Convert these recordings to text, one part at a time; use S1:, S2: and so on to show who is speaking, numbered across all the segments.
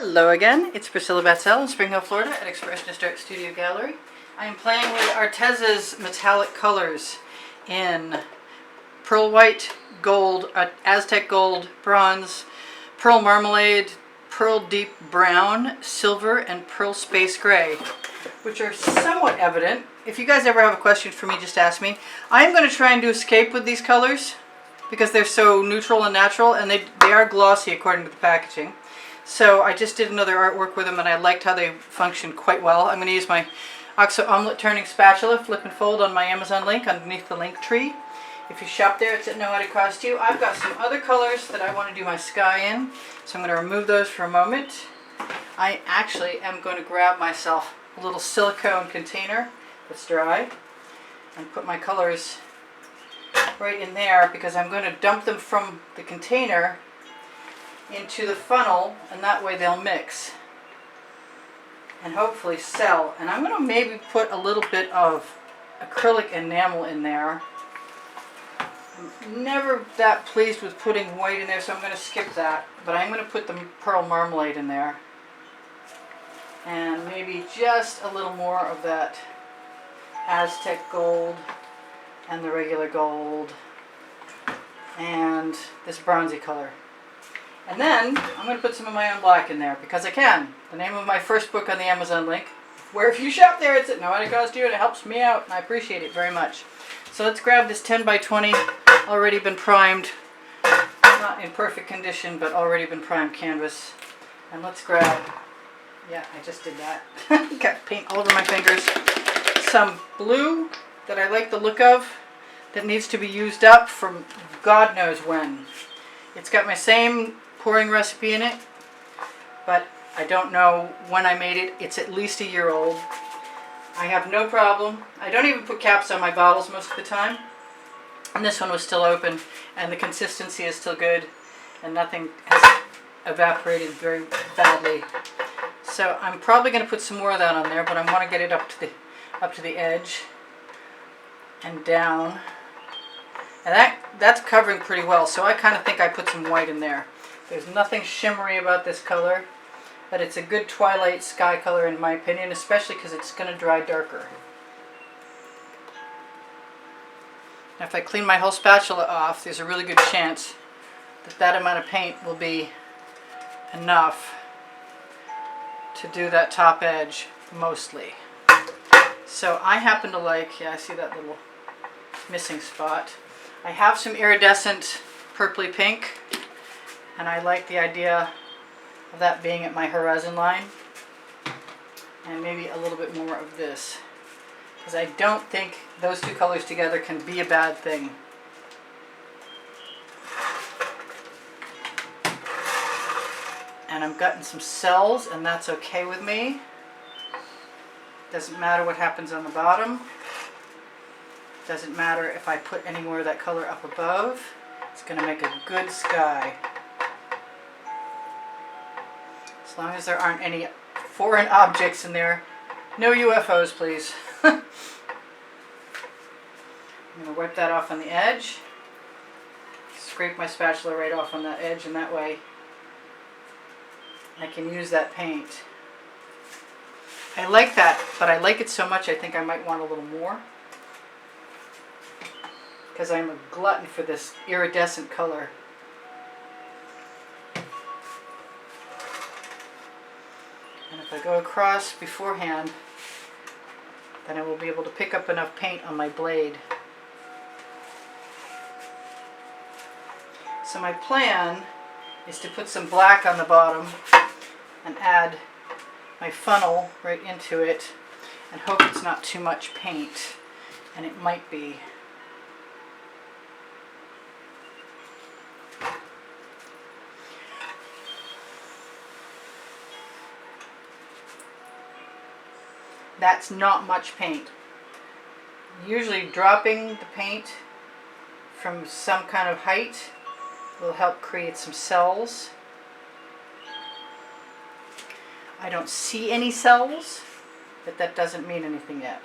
S1: Hello again, it's Priscilla Batzell in Spring Hill, Florida at Expressionist Art Studio Gallery. I am playing with Arteza's metallic colors in pearl white, gold, Aztec gold, bronze, pearl marmalade, pearl deep brown, silver, and pearl space gray, which are somewhat evident. If you guys ever have a question for me, just ask me. I'm going to try and do escape with these colors because they're so neutral and natural, and they are glossy according to the packaging. So I just did another artwork with them and I liked how they function quite well. I'm going to use my OXO omelet turning spatula, flip and fold, on my Amazon link underneath the link tree. If you shop there, it's at no added cost to you. I've got some other colors that I want to do my sky in, so I'm going to remove those for a moment. I actually am going to grab myself a little silicone container that's dry and put my colors right in there because I'm going to dump them from the container into the funnel, and that way they'll mix and hopefully sell. And I'm going to maybe put a little bit of acrylic enamel in there. I'm never that pleased with putting white in there, so I'm going to skip that. But I'm going to put the pearl marmalade in there. And maybe just a little more of that Aztec gold and the regular gold and this bronzy color. And then I'm going to put some of my own black in there because I can. The name of my first book on the Amazon link, where if you shop there, it's at no added cost to you, and it helps me out, and I appreciate it very much. So let's grab this 10 by 20, already been primed, not in perfect condition, but already been primed canvas. And let's grab, yeah, I just did that. Got paint all over my fingers. Some blue that I like the look of, that needs to be used up from God knows when. It's got my same pouring recipe in it, but I don't know when I made it. It's at least a year old. I have no problem. I don't even put caps on my bottles most of the time. And this one was still open, and the consistency is still good, and nothing has evaporated very badly. So I'm probably going to put some more of that on there, but I want to get it up to the edge and down. And that's covering pretty well, so I kind of think I put some white in there. There's nothing shimmery about this color, but it's a good twilight sky color in my opinion, especially because it's going to dry darker. Now if I clean my whole spatula off, there's a really good chance that that amount of paint will be enough to do that top edge mostly. So I happen to like, yeah, I see that little missing spot. I have some iridescent purpley pink, and I like the idea of that being at my horizon line, and maybe a little bit more of this, because I don't think those two colors together can be a bad thing. And I'm gutting some cells, and that's okay with me. Doesn't matter what happens on the bottom. Doesn't matter if I put any more of that color up above. It's going to make a good sky. As long as there aren't any foreign objects in there. No UFOs, please. I'm going to wipe that off on the edge. Scrape my spatula right off on that edge, and that way I can use that paint. I like that, but I like it so much I think I might want a little more, because I'm a glutton for this iridescent color. And if I go across beforehand, then I will be able to pick up enough paint on my blade. So my plan is to put some black on the bottom and add my funnel right into it and hope it's not too much paint, and it might be. That's not much paint. Usually dropping the paint from some kind of height will help create some cells. I don't see any cells, but that doesn't mean anything yet.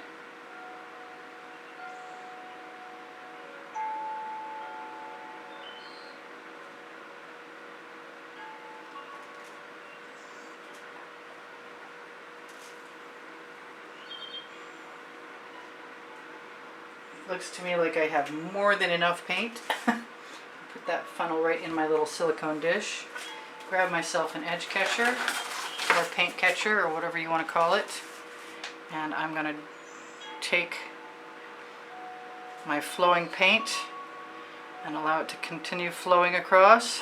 S1: looks to me like I have more than enough paint. Put that funnel right in my little silicone dish. Grab myself an edge catcher or paint catcher or whatever you want to call it. And I'm going to take my flowing paint and allow it to continue flowing across.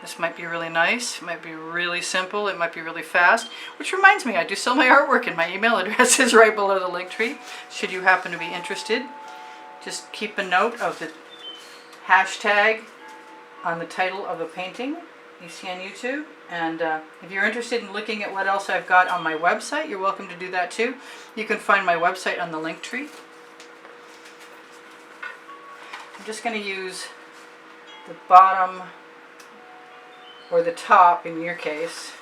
S1: This might be really nice, it might be really simple, it might be really fast. Which reminds me, I do sell my artwork and my email address is right below the link tree. Should you happen to be interested, just keep a note of the hashtag on the title of a painting you see on YouTube. And if you're interested in looking at what else I've got on my website, you're welcome to do that too. You can find my website on the link tree. I'm just going to use the bottom, or the top in your case,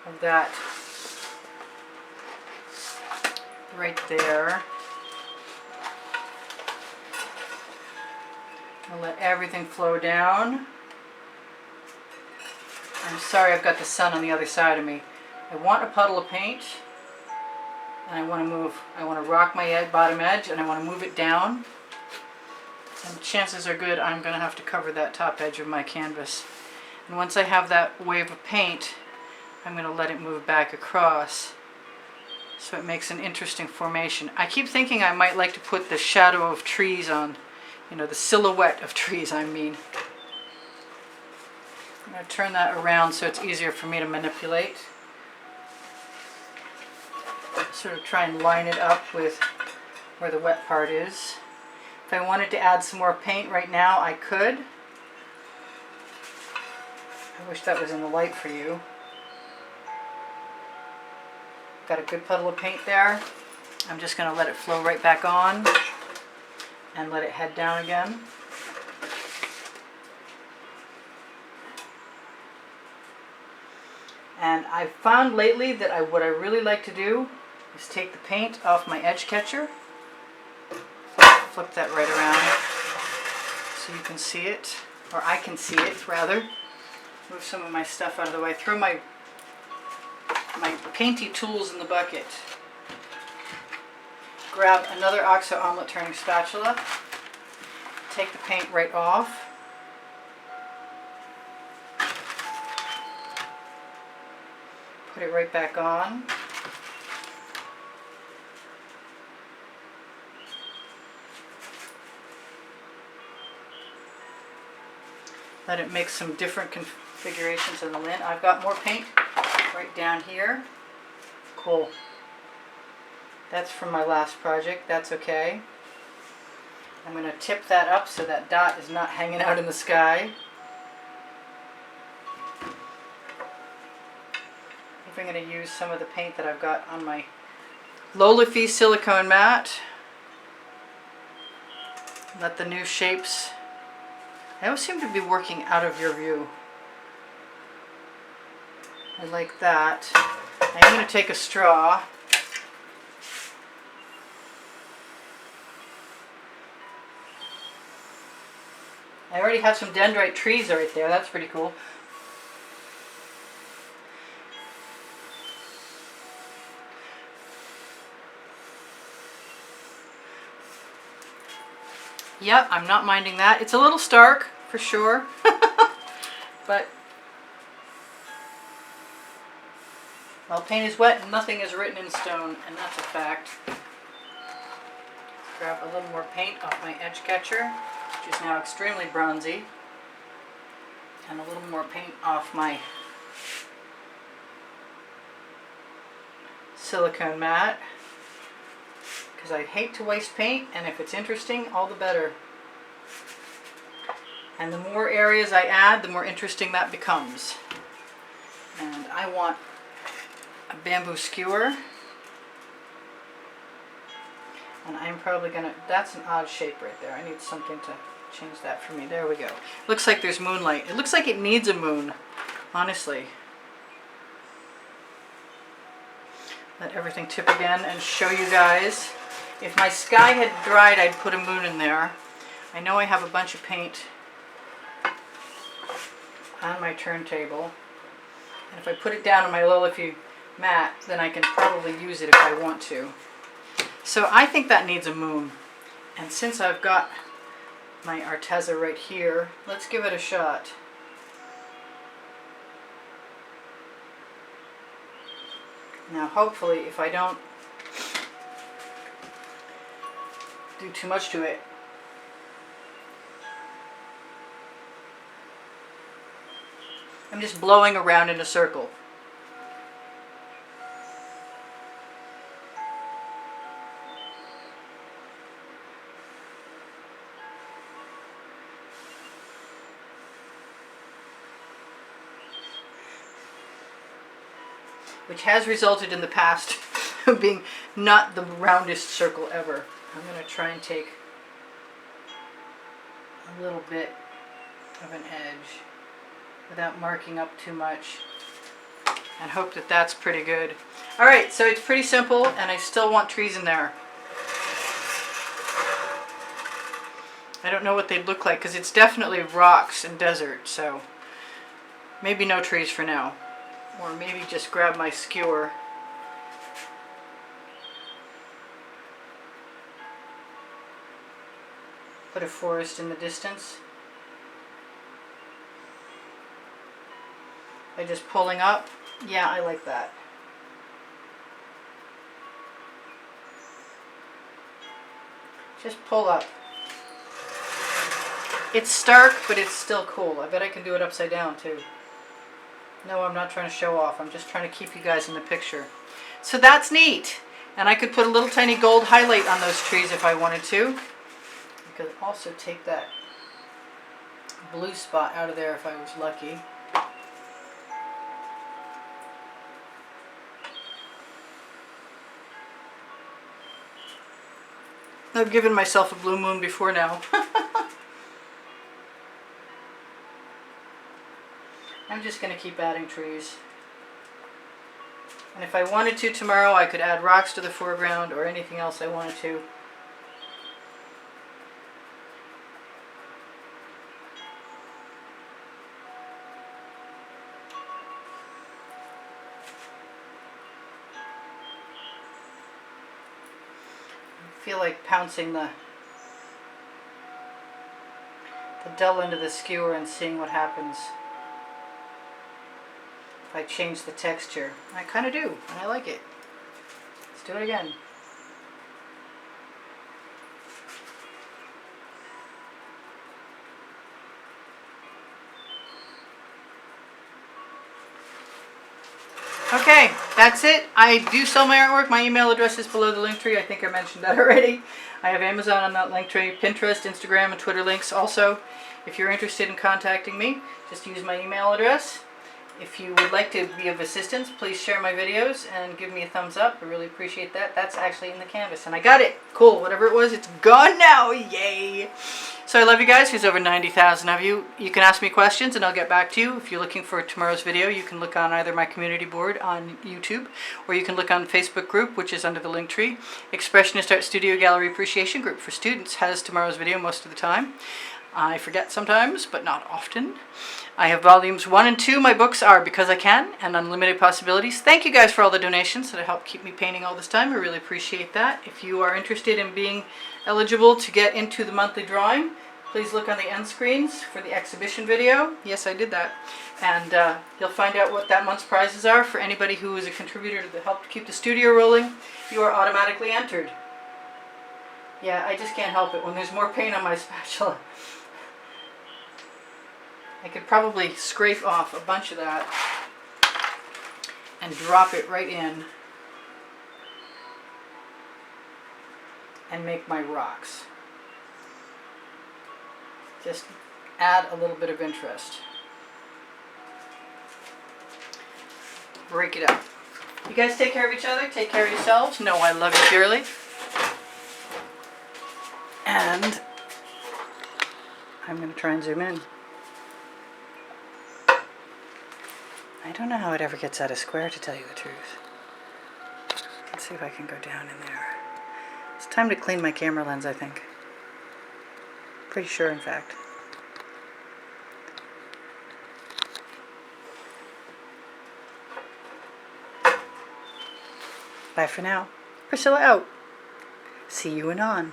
S1: of that right there. I'll let everything flow down. I'm sorry, I've got the sun on the other side of me. I want a puddle of paint, and I want to rock my bottom edge, and I want to move it down. And chances are good I'm going to have to cover that top edge of my canvas. And once I have that wave of paint, I'm going to let it move back across so it makes an interesting formation. I keep thinking I might like to put the shadow of trees on, you know, the silhouette of trees, I mean. I'm going to turn that around so it's easier for me to manipulate. Sort of try and line it up with where the wet part is. If I wanted to add some more paint right now, I could. I wish that was in the light for you. Got a good puddle of paint there. I'm just going to let it flow right back on and let it head down again. And I've found lately that what I really like to do is take the paint off my edge catcher. Flip that right around so you can see it, or I can see it rather. Move some of my stuff out of the way. Throw my painty tools in the bucket. Grab another OXO omelet turning spatula. Take the paint right off. Put it right back on. Let it make some different configurations in the lid. I've got more paint right down here. Cool. That's from my last project. That's okay. I'm going to tip that up so that dot is not hanging out in the sky. I'm going to use some of the paint that I've got on my Low-Leafy silicone mat. Let the new shapes. I always seem to be working out of your view. I like that. I'm going to take a straw. I already have some dendrite trees right there. That's pretty cool. Yep, I'm not minding that. It's a little stark, for sure. But, well, paint is wet and nothing is written in stone, and that's a fact. Grab a little more paint off my edge catcher, which is now extremely bronzy. And a little more paint off my silicone mat. Because I hate to waste paint, and if it's interesting, all the better. And the more areas I add, the more interesting that becomes. And I want a bamboo skewer. And I'm probably going to, that's an odd shape right there. I need something to change that for me. There we go. Looks like there's moonlight. It looks like it needs a moon, honestly. Let everything tip again and show you guys. If my sky had dried, I'd put a moon in there. I know I have a bunch of paint on my turntable. And if I put it down on my Low-Leafy mat, then I can probably use it if I want to. So I think that needs a moon. And since I've got my Arteza right here, let's give it a shot. Now hopefully if I don't do too much to it, I'm just blowing around in a circle. Which has resulted in the past being not the roundest circle ever. I'm going to try and take a little bit of an edge without marking up too much, and hope that that's pretty good. Alright, so it's pretty simple, and I still want trees in there. I don't know what they'd look like because it's definitely rocks and desert, so maybe no trees for now. Or maybe just grab my skewer. Put a forest in the distance. By just pulling up. Yeah, I like that. Just pull up. It's stark, but it's still cool. I bet I can do it upside down too. No, I'm not trying to show off. I'm just trying to keep you guys in the picture. So that's neat. And I could put a little tiny gold highlight on those trees if I wanted to. I could also take that blue spot out of there if I was lucky. I've given myself a blue moon before now. I'm just going to keep adding trees. And if I wanted to tomorrow, I could add rocks to the foreground or anything else I wanted to. I feel like pouncing the dull end of the skewer and seeing what happens. If I change the texture. I kind of do, and I like it. Let's do it again. Okay, that's it. I do sell my artwork. My email address is below the link tree. I think I mentioned that already. I have Amazon on that link tree, Pinterest, Instagram, and Twitter links also. If you're interested in contacting me, just use my email address. If you would like to be of assistance, please share my videos and give me a thumbs up. I really appreciate that. That's actually in the canvas, and I got it. Cool. Whatever it was, it's gone now. Yay. So I love you guys. There's over 90,000 of you. You can ask me questions, and I'll get back to you. If you're looking for tomorrow's video, you can look on either my community board on YouTube, or you can look on Facebook group, which is under the link tree. Expressionist Art Studio Gallery Appreciation Group for Students has tomorrow's video most of the time. I forget sometimes, but not often. I have volumes 1 and 2. My books are Because I Can and Unlimited Possibilities. Thank you guys for all the donations that have helped keep me painting all this time. I really appreciate that. If you are interested in being eligible to get into the monthly drawing, please look on the end screens for the exhibition video. Yes, I did that. And you'll find out what that month's prizes are for anybody who is a contributor to help keep the studio rolling. You are automatically entered. Yeah, I just can't help it when there's more paint on my spatula. I could probably scrape off a bunch of that and drop it right in and make my rocks. Just add a little bit of interest. Break it up. You guys take care of each other. Take care of yourselves. Know I love you dearly. And I'm going to try and zoom in. I don't know how it ever gets out of square, to tell you the truth. Let's see if I can go down in there. It's time to clean my camera lens, I think. Pretty sure, in fact. Bye for now. Priscilla out. See you anon.